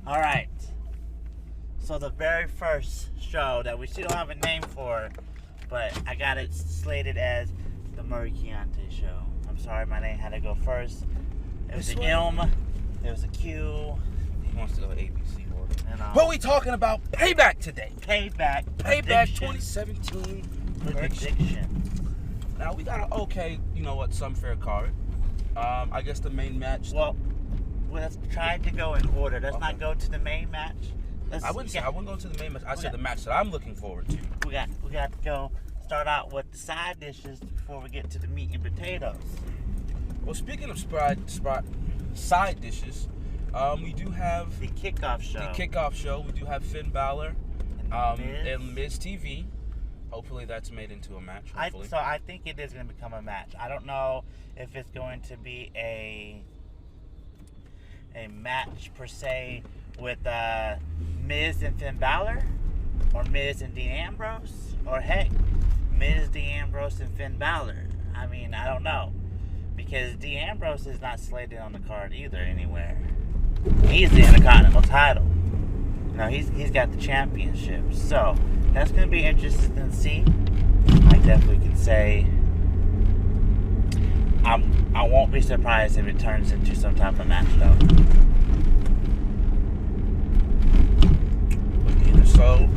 All right. So the very first show that we still don't have a name for, but I got it slated as the Murry and Qeyante Show. I'm sorry, my name had to go first. It was an M. It was a Q. He wants to go ABC order. And, what are we talking about? Payback today. Payback. Payback 2017 Prediction. Now we got some fair card. I guess the main match. Well, let's try to go in order. Let's not go to the main match. I wouldn't go to the main match. I said the match that I'm looking forward to. We got to go start out with the side dishes before we get to the meat and potatoes. Well, speaking of side dishes, we do have the kickoff show. We do have Finn Balor and Miz TV. Hopefully that's made into a match. So I think it is going to become a match. I don't know if it's going to be a match per se with Miz and Finn Balor, or Miz and Dean Ambrose, or heck, Miz, Dean Ambrose, and Finn Balor. I mean, I don't know, because Dean Ambrose is not slated on the card either anywhere. He's the Intercontinental title. No, he's got the championship. So that's going to be interesting to see. I definitely can say I won't be surprised if it turns into some type of match, though. So,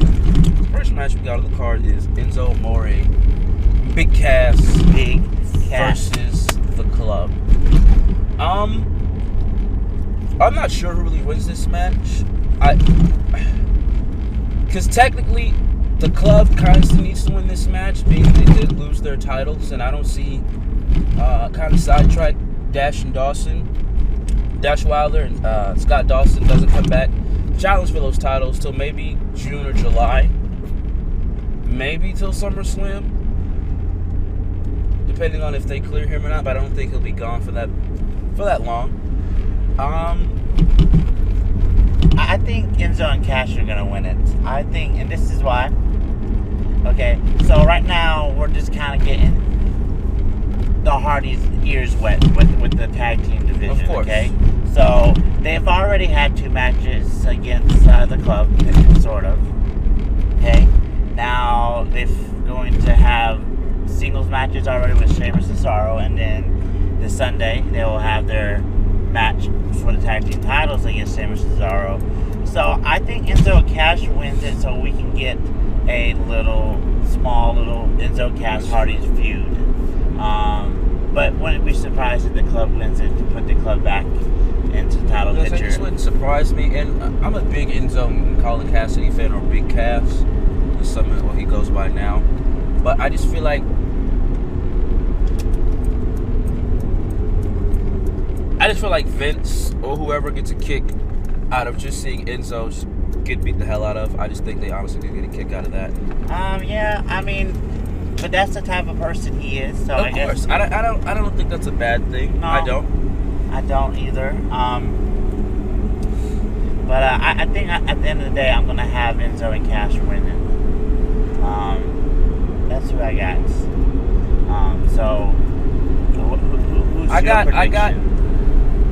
first match we got on the card is Enzo Amore, Big Cass versus The Club. I'm not sure who really wins this match. Because technically, The Club kind of needs to win this match, being they did lose their titles, and I don't see kind of sidetrack Dash Wilder and Scott Dawson doesn't come back. Challenge for those titles till maybe June or July, maybe till SummerSlam, depending on if they clear him or not. But I don't think he'll be gone for that long. I think Enzo and Cash are gonna win it. I think, and this is why. Okay, so right now we're just kind of getting the Hardys' ears wet with the tag team division. Of course. Okay, so they've already had 2 matches against The Club, sort of. Okay, now they're going to have singles matches already with Sheamus and Cesaro, and then this Sunday they will have their match for the tag team titles against Sheamus and Cesaro. So I think Enzo Cash wins it, so we can get a small little Enzo Cash Hardys feud. But wouldn't be surprised if The Club wins it to put The Club back into the title picture. This wouldn't surprise me, and I'm a big Enzo and Colin Cassidy fan, or Big Cass, is something what he goes by now. But I just feel like Vince or whoever gets a kick out of just seeing Enzo just get beat the hell out of. I just think they honestly could get a kick out of that. Yeah, I mean, but that's the type of person he is. So of course, I don't think that's a bad thing. No, I don't either. But I think at the end of the day, I'm gonna have Enzo and Cash winning. That's who I got. So who's your prediction?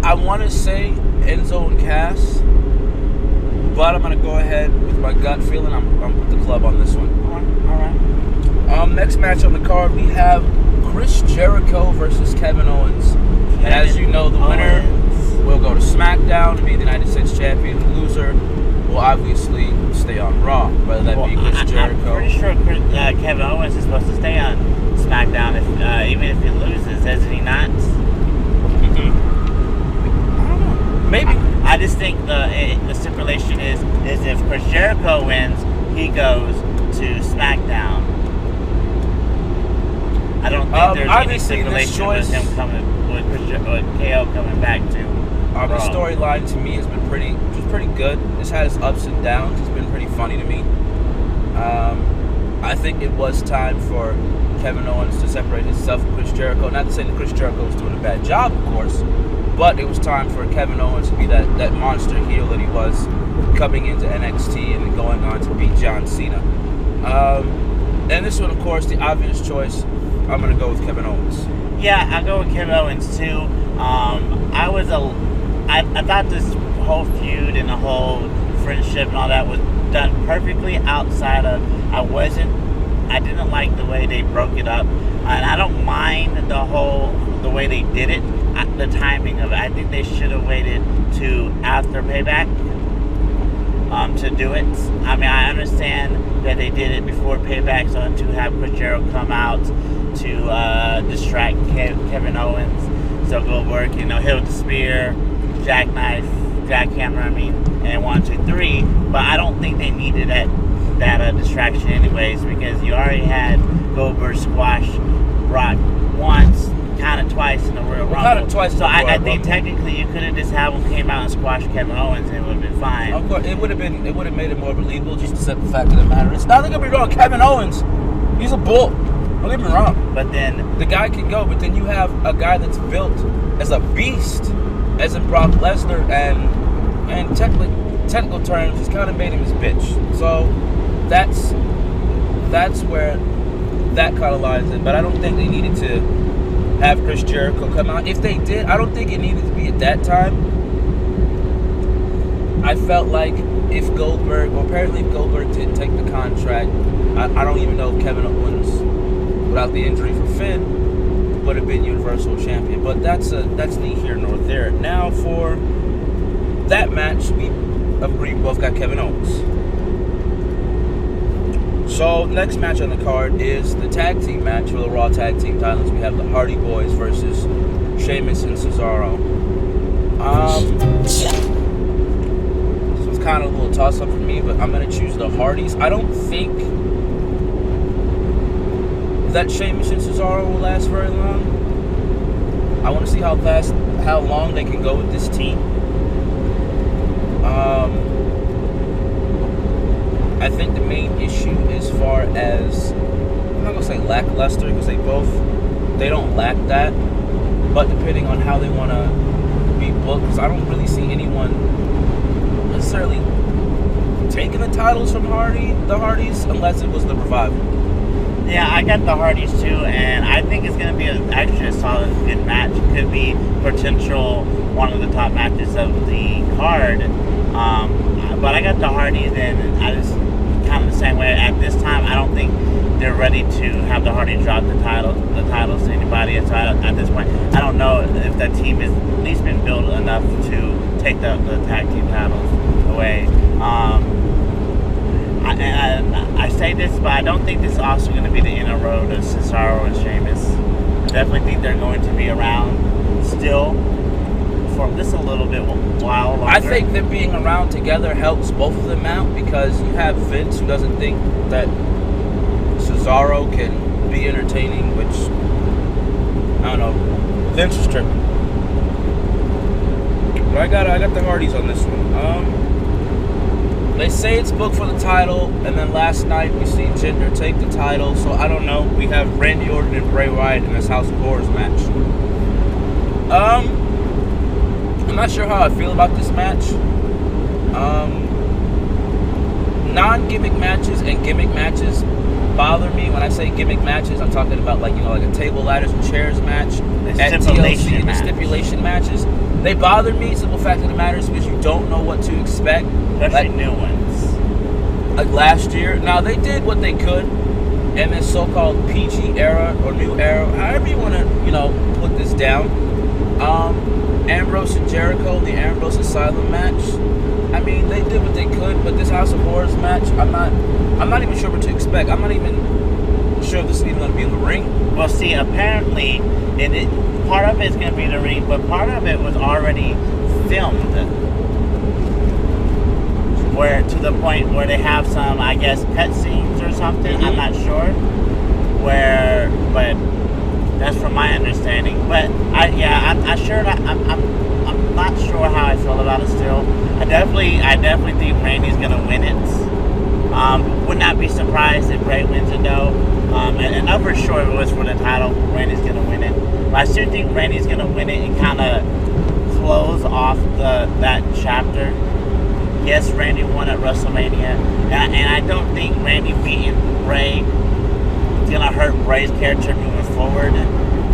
I want to say Enzo and Cass, but I'm gonna go ahead with my gut feeling. I'm with The Club on this one. All right. Next match on the card, we have Chris Jericho versus Kevin Owens. And as you know, the winner will go to SmackDown and be the United States Champion. The loser will obviously stay on Raw, whether that be Chris Jericho. I'm pretty sure Kevin Owens is supposed to stay on SmackDown even if he loses, isn't he not? I don't know. Maybe. I just think the stipulation is if Chris Jericho wins, he goes to SmackDown. I don't think there's any stipulation with him with KO coming back to Raw. The storyline to me has been pretty good. It's had its ups and downs. It's been pretty funny to me. I think it was time for Kevin Owens to separate himself from Chris Jericho. Not to say that Chris Jericho was doing a bad job, of course, but it was time for Kevin Owens to be that monster heel that he was coming into NXT and going on to beat John Cena. And this one, of course, the obvious choice. I'm going to go with Kevin Owens. Yeah, I'll go with Kevin Owens, too. I thought this whole feud and the whole friendship and all that was done perfectly outside of. I didn't like the way they broke it up, and I don't mind the way they did it, the timing of it. I think they should have waited to after Payback to do it. I mean, I understand that they did it before Payback, so to have Chris Jericho come out to distract Kevin Owens, so Goldberg, hit with the spear, jackknife, jackhammer, and 1, 2, 3. But I don't think they needed that distraction anyways, because you already had Goldberg squash Brock once, kind of twice in the Royal Rumble. Kind of twice. So I think technically you could have just had him came out and squash Kevin Owens, and it would have been fine. Of course, it would have made it more believable. Just to set the fact of the matter, it's not gonna be wrong. Kevin Owens, he's a bull. Don't get me wrong. But then the guy can go. But then you have a guy that's built as a beast, as in Brock Lesnar, and technical terms, he's kind of made him his bitch. So that's where that kind of lies in. But I don't think they needed to have Chris Jericho come out. If they did, I don't think it needed to be at that time. I felt like if Goldberg didn't take the contract, I don't even know if Kevin Owens, without the injury for Finn, would have been Universal Champion. But that's neither here nor there. Now for that match, we agree both got Kevin Owens. So, next match on the card is the tag team match for the Raw Tag Team titles. We have the Hardy Boys versus Sheamus and Cesaro. This was kind of a little toss-up for me, but I'm going to choose the Hardys. I don't think that Sheamus and Cesaro will last very long. I want to see how long they can go with this team. I think the main issue as far as, I'm not going to say lackluster, because they don't lack that, but depending on how they want to be booked, because I don't really see anyone necessarily taking the titles from the Hardys, unless it was the Revival. Yeah, I got the Hardys too, and I think it's going to be actually a solid, good match. It could be potential one of the top matches of the card. But I got the Hardys, and I just kind of the same way. At this time, I don't think they're ready to have the Hardys drop the titles to anybody. So at this point, I don't know if that team has at least been built enough to take the tag team titles away. I say this, but I don't think this is also going to be the inner road of Cesaro and Sheamus. I definitely think they're going to be around still for just a little bit while longer. I think them being around together helps both of them out, because you have Vince, who doesn't think that Cesaro can be entertaining, which, I don't know, Vince is tripping. But I got the Hardys on this one. They say it's booked for the title, and then last night we see Jinder take the title, so I don't know. We have Randy Orton and Bray Wyatt in this House of Horrors match. I'm not sure how I feel about this match. Non-gimmick matches and gimmick matches bother me. When I say gimmick matches, I'm talking about like a table, ladders, and chairs match at TLC, the stipulation matches. They bother me. Simple fact of the matter is because you don't know what to expect. Especially new ones. Like last year. Now, they did what they could in this so-called PG era or new era, however you want to, put this down. Ambrose and Jericho, the Ambrose Asylum match. I mean, they did what they could, but this House of Horrors match, I'm not even sure what to expect. I'm not even sure if this is even going to be in the ring. Well, see, apparently, part of it's going to be the ring, but part of it was already filmed. Where to the point where they have some, I guess, pet scenes or something. Mm-hmm. I'm not sure but that's from my understanding. But I'm not sure how I feel about it still. I definitely think Randy's gonna win it. Would not be surprised if Bray wins it though. And I'm for sure if it was for the title, Randy's gonna win it. But I still think Randy's gonna win it and kind of close off that chapter. Yes, Randy won at WrestleMania, and I don't think Randy beating Bray is gonna hurt Bray's character moving forward.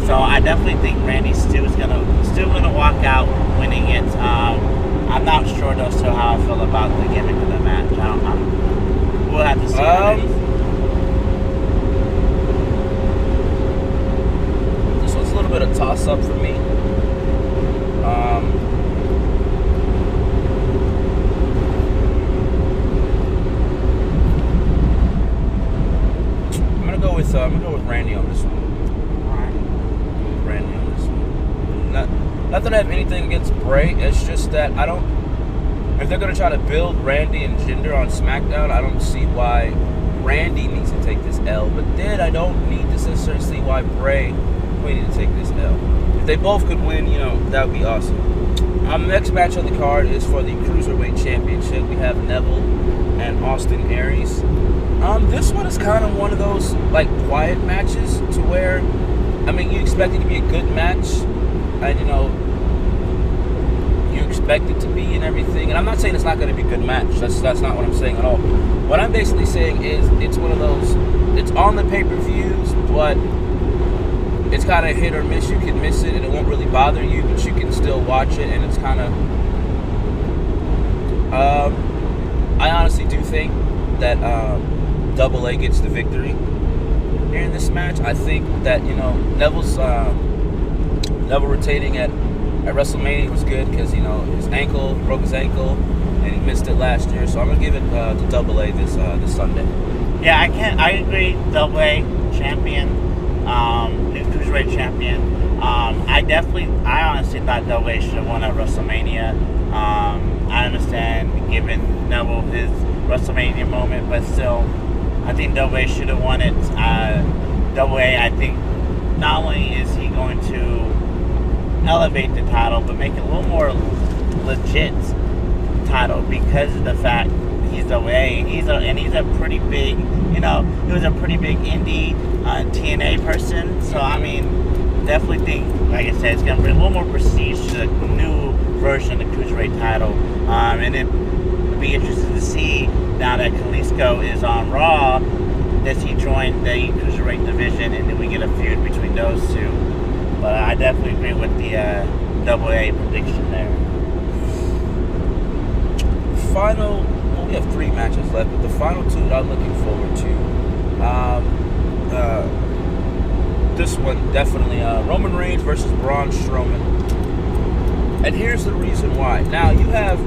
So I definitely think Randy still gonna walk out winning it. I'm not sure about the gimmick of the match. We'll have to see. This was a little bit of toss-up for me. I'm gonna go with Randy on this one. Randy on this one. Not that I have anything against Bray. It's just that I don't. If they're gonna try to build Randy and Jinder on SmackDown, I don't see why Randy needs to take this L. But then I don't need to necessarily see why Bray we need to take this L. If they both could win, that would be awesome. The next match on the card is for the Cruiserweight Championship. We have Neville and Austin Aries. This one is kind of one of those quiet matches to where, you expect it to be a good match, and you expect it to be and everything. And I'm not saying it's not going to be a good match. That's not what I'm saying at all. What I'm basically saying is it's one of those. It's on the pay-per-views, but it's kind of hit or miss. You can miss it, and it won't really bother you, but you can still watch it, and it's kind of. I honestly do think that Double A gets the victory here in this match. I think that Neville retaining at WrestleMania was good because his ankle broke his ankle and he missed it last year. So I'm gonna give it to Double A this Sunday. Yeah, I agree. Double A champion, new Cruiserweight champion. I honestly thought Double A should have won at WrestleMania. I understand giving Neville his WrestleMania moment, but still, I think Double A should have won it. Double A, I think, not only is he going to elevate the title, but make it a little more legit title because of the fact he's Double A. He's a pretty big, he was a pretty big indie TNA person. So definitely think, like I said, it's going to bring a little more prestige to the new version of the Cruiserweight title. And it'll be interesting to see now that Kalisto is on Raw. Does he join the Cruiserweight division, and then we get a feud between those two? But I definitely agree with the Double A prediction there. We have 3 matches left, but the final 2 that I'm looking forward to. This one definitely Roman Reigns versus Braun Strowman. And here's the reason why. Now you have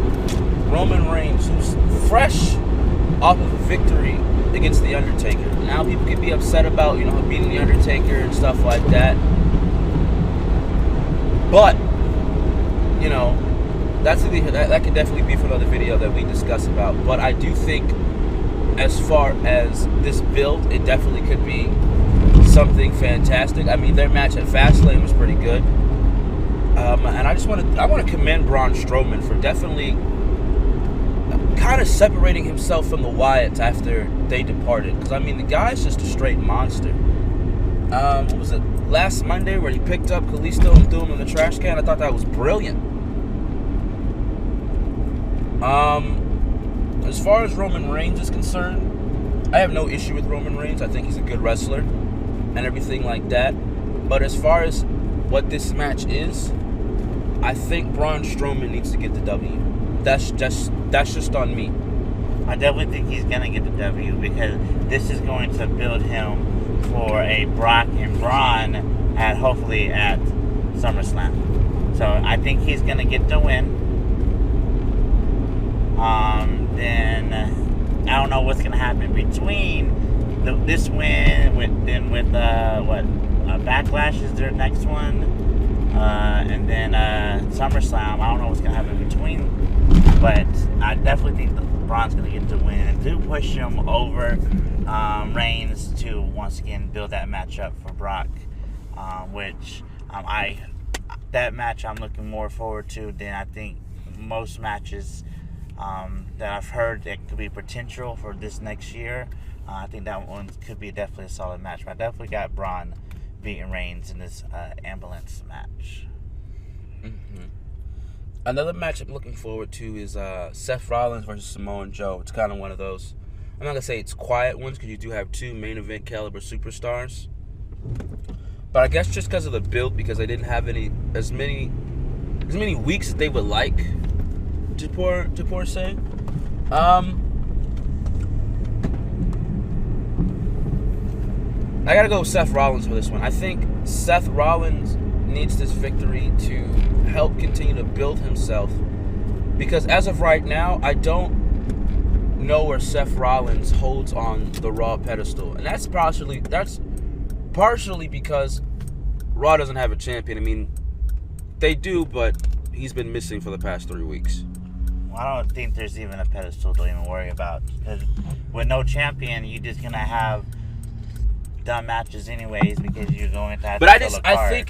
Roman Reigns, who's fresh off of a victory against The Undertaker. Now people can be upset about, beating The Undertaker and stuff like that. But, that could definitely be for another video that we discuss about. But I do think, as far as this build, it definitely could be something fantastic. Their match at Fastlane was pretty good. And I want to commend Braun Strowman for definitely kind of separating himself from the Wyatts after they departed. Because, the guy's just a straight monster. What was it? Last Monday where he picked up Kalisto and threw him in the trash can. I thought that was brilliant. As far as Roman Reigns is concerned, I have no issue with Roman Reigns. I think he's a good wrestler and everything like that. But as far as what this match is, I think Braun Strowman needs to get the W. That's just on me. I definitely think he's going to get the W because this is going to build him for a Brock and Braun hopefully at SummerSlam. So I think he's going to get the win. Then I don't know what's going to happen between this win with Backlash is their next one, and then SummerSlam. I don't know what's going to happen in between, but I definitely think that Braun's going to get the win and do push him over Reigns to once again build that matchup for Brock, which that match I'm looking more forward to than I think most matches that I've heard that could be potential for this next year. I think that one could be definitely a solid match. But I definitely got Braun beating Reigns in this ambulance match. Mm-hmm. Another match I'm looking forward to is Seth Rollins versus Samoa Joe. It's kind of one of those, I'm not going to say it's quiet ones because you do have 2 main event caliber superstars. But I guess just because of the build, because they didn't have as many weeks as they would like, to say. I gotta go with Seth Rollins for this one. I think Seth Rollins needs this victory to help continue to build himself, because as of right now, I don't know where Seth Rollins holds on the Raw pedestal, and that's partially because Raw doesn't have a champion. I mean, they do, but he's been missing for the past 3 weeks. Well, I don't think there's even a pedestal to even worry about, because with no champion, you're just gonna have dumb matches anyways, because you're going to have but to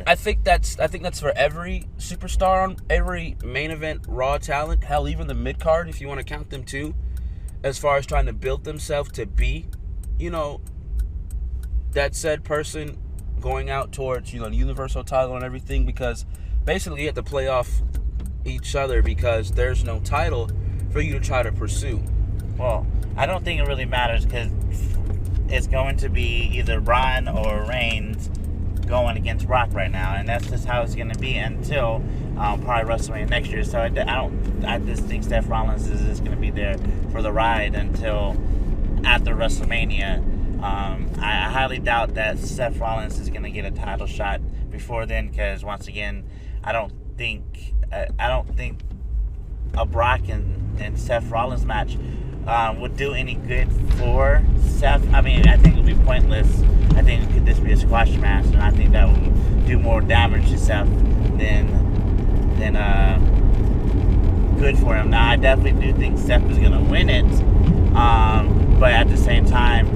I think that's for every superstar on every main event Raw talent. Hell, even the mid card, if you want to count them too, as far as trying to build themselves to be, that said person going out towards the universal title and everything, because basically you have to play off each other because there's no title for you to try to pursue. Well, I don't think it really matters, because it's going to be either Braun or Reigns going against Brock right now, and that's just how it's going to be until probably WrestleMania next year. So I just think Seth Rollins is just going to be there for the ride until after WrestleMania. I highly doubt that Seth Rollins is going to get a title shot before then, because once again, I don't think a Brock and Seth Rollins match would do any good for Seth. I mean, I think it would be pointless. I think it could just be a squash match, and I think that would do more damage to Seth than good for him. Now, I definitely do think Seth is going to win it, but at the same time,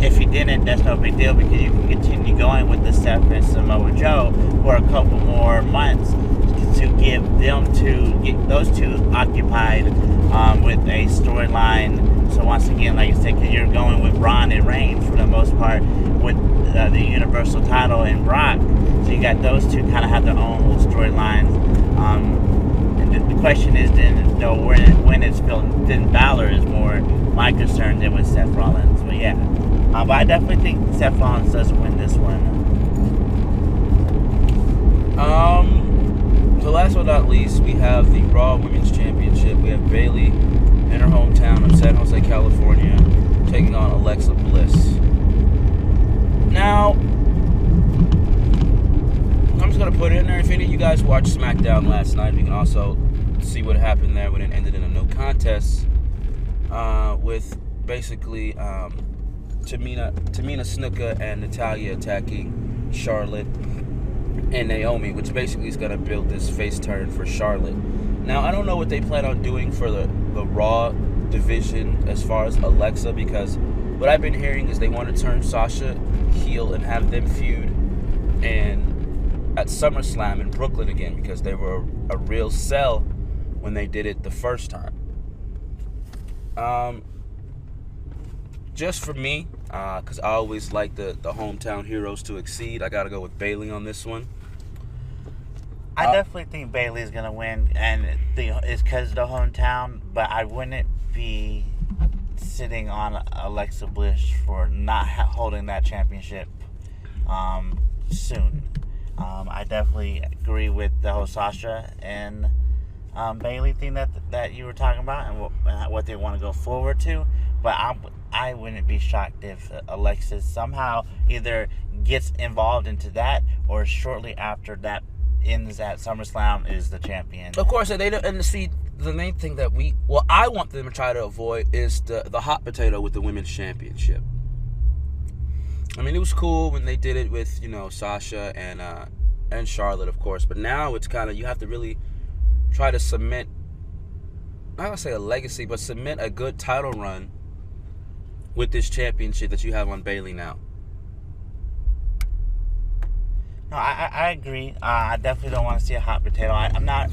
if he didn't, that's no big deal, because you can continue going with the Seth and Samoa Joe for a couple more months to get those two occupied with a storyline. So once again, like I said, because you're going with Braun and Reigns for the most part with the Universal title and Brock, so you got those two kind of have their own little storylines. And the question is then, when it's Finn Balor is more my concern than with Seth Rollins. But yeah, but I definitely think Seth Rollins does win this one. So last but not least, we have the Raw Women's Championship. We have Bayley in her hometown of San Jose, California, taking on Alexa Bliss. Now, I'm just going to put it in there. If any of you guys watched SmackDown last night, you can also see what happened there when it ended in a no contest with basically Tamina Snuka and Natalya attacking Charlotte and Naomi, which basically is going to build this face turn for Charlotte. Now, I don't know what they plan on doing for the Raw division as far as Alexa, because what I've been hearing is they want to turn Sasha heel and have them feud and at SummerSlam in Brooklyn again, because they were a real sell when they did it the first time. Just for me, because I always like the hometown heroes to exceed, I got to go with Bayley on this one. I definitely think Bayley's going to win, and it's because of the hometown, but I wouldn't be sitting on Alexa Bliss for not holding that championship soon. I definitely agree with the whole Sasha and Bayley thing that you were talking about and what they want to go forward to, but I wouldn't be shocked if Alexa somehow either gets involved into that or shortly after that ends at SummerSlam is the champion. Of course, they don't. And see, the main thing that I want them to try to avoid is the hot potato with the women's championship. I mean, it was cool when they did it with Sasha and Charlotte, of course, but now it's kind of, you have to really try to cement, not gonna say a legacy, but cement a good title run with this championship that you have on Bayley now. No, I agree. I definitely don't want to see a hot potato. I'm not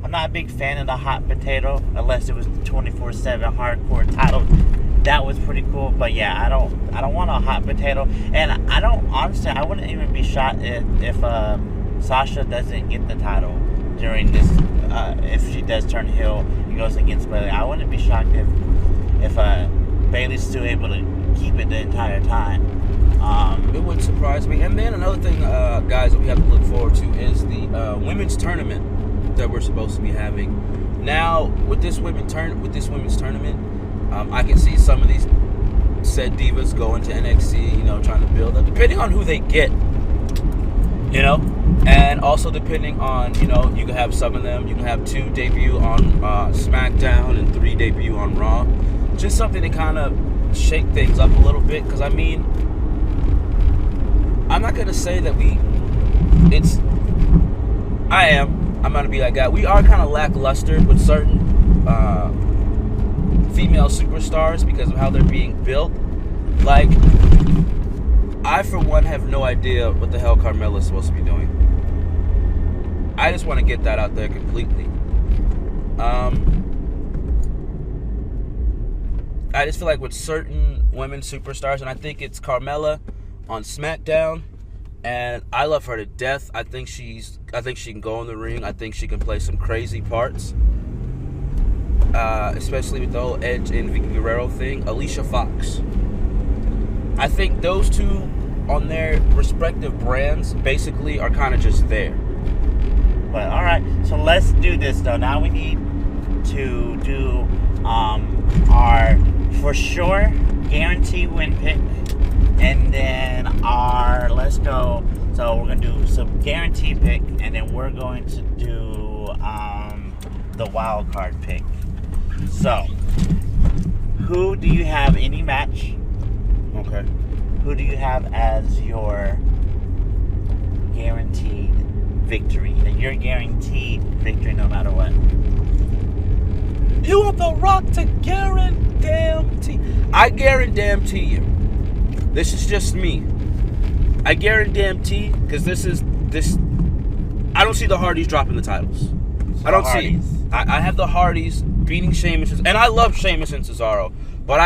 a big fan of the hot potato unless it was the 24/7 hardcore title. That was pretty cool, but yeah, I don't want a hot potato, and I wouldn't even be shocked if Sasha doesn't get the title during this. If she does turn heel and goes against Bayley, I wouldn't be shocked if Bayley's still able to keep it the entire time. It wouldn't surprise me. And then another thing, guys, that we have to look forward to is the women's tournament that we're supposed to be having Now with this women's tournament, I can see some of these said divas going to NXT, you know, trying to build up, depending on who they get, you know, and also depending on, you know, you can have some of them, you can have 2 debut on SmackDown and 3 debut on Raw, just something to kind of shake things up a little bit. Because I mean, I'm not gonna say that I'm gonna be that guy. We are kind of lackluster with certain female superstars because of how they're being built. Like, I for one have no idea what the hell Carmella's supposed to be doing. I just want to get that out there completely. I just feel like with certain women superstars, and I think it's Carmella on SmackDown, and I love her to death. I think she can go in the ring. I think she can play some crazy parts, especially with the whole Edge and Vicky Guerrero thing. Alicia Fox. I think those two on their respective brands basically are kind of just there. But all right, so let's do this though. Now we need to do our for sure guarantee win pick, and then our let's go. So we're gonna do some guarantee pick, and then we're going to do the wild card pick. So, who do you have any match? Okay. Who do you have as your guaranteed victory? And you're guaranteed victory no matter what. You want The Rock to guarantee? I guarantee you. This is just me. I guarantee because this. I don't see the Hardys dropping the titles. I don't see. I have the Hardys beating Sheamus, and I love Sheamus and Cesaro, but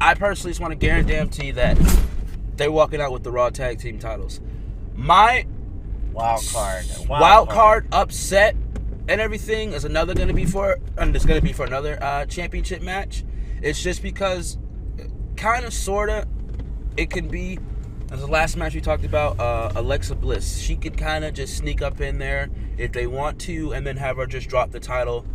I personally just want to guarantee that they're walking out with the Raw Tag Team titles. My wild card upset and everything is going to be for another championship match. It's just because, kind of, sorta, it can be. As the last match we talked about, Alexa Bliss. She could kind of just sneak up in there if they want to, and then have her just drop the title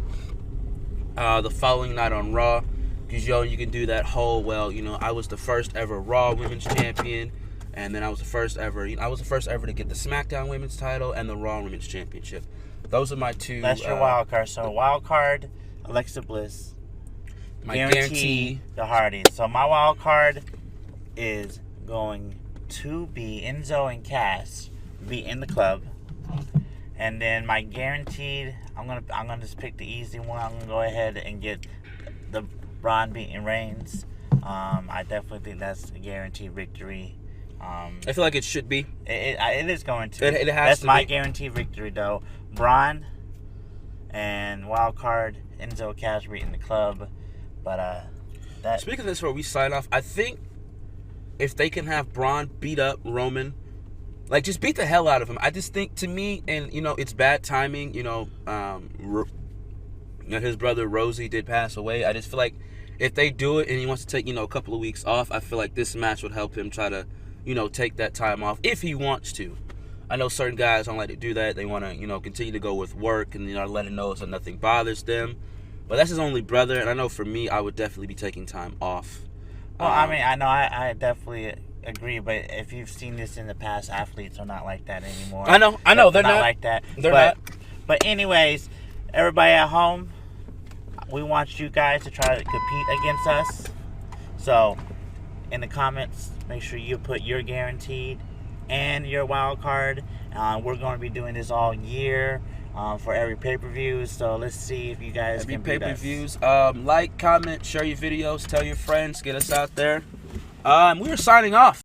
the following night on Raw. Because, you can do that whole, I was the first ever Raw Women's Champion, and then I was the first ever to get the SmackDown Women's title and the Raw Women's Championship. Those are my two. That's your wild card. So, wild card, Alexa Bliss. My guarantee, the Hardys. So, my wild card is going to be Enzo and Cass be in the club, and then my guaranteed, I'm gonna just pick the easy one. I'm gonna go ahead and get the Braun beating Reigns. I definitely think that's a guaranteed victory. I feel like it should be. It is going to. It has that's to my be. Guaranteed victory though. Braun and wild card Enzo Cass beating the club, but that. Speaking of this, before we sign off, I think if they can have Braun beat up Roman, like just beat the hell out of him. I just think, to me, and it's bad timing. His brother Rosie did pass away. I just feel like if they do it and he wants to take a couple of weeks off, I feel like this match would help him try to take that time off if he wants to. I know certain guys don't like to do that. They want to continue to go with work and let him know so nothing bothers them. But that's his only brother, and I know for me, I would definitely be taking time off. Well, I mean, I know I definitely agree, but if you've seen this in the past, athletes are not like that anymore. I know, they're not like that. They're not. But anyways, everybody at home, we want you guys to try to compete against us. So, in the comments, make sure you put your guaranteed and your wild card. We're going to be doing this all year. For every pay-per-view, so let's see if you guys can beat us. Every pay-per-views, like, comment, share your videos, tell your friends, get us out there. We are signing off.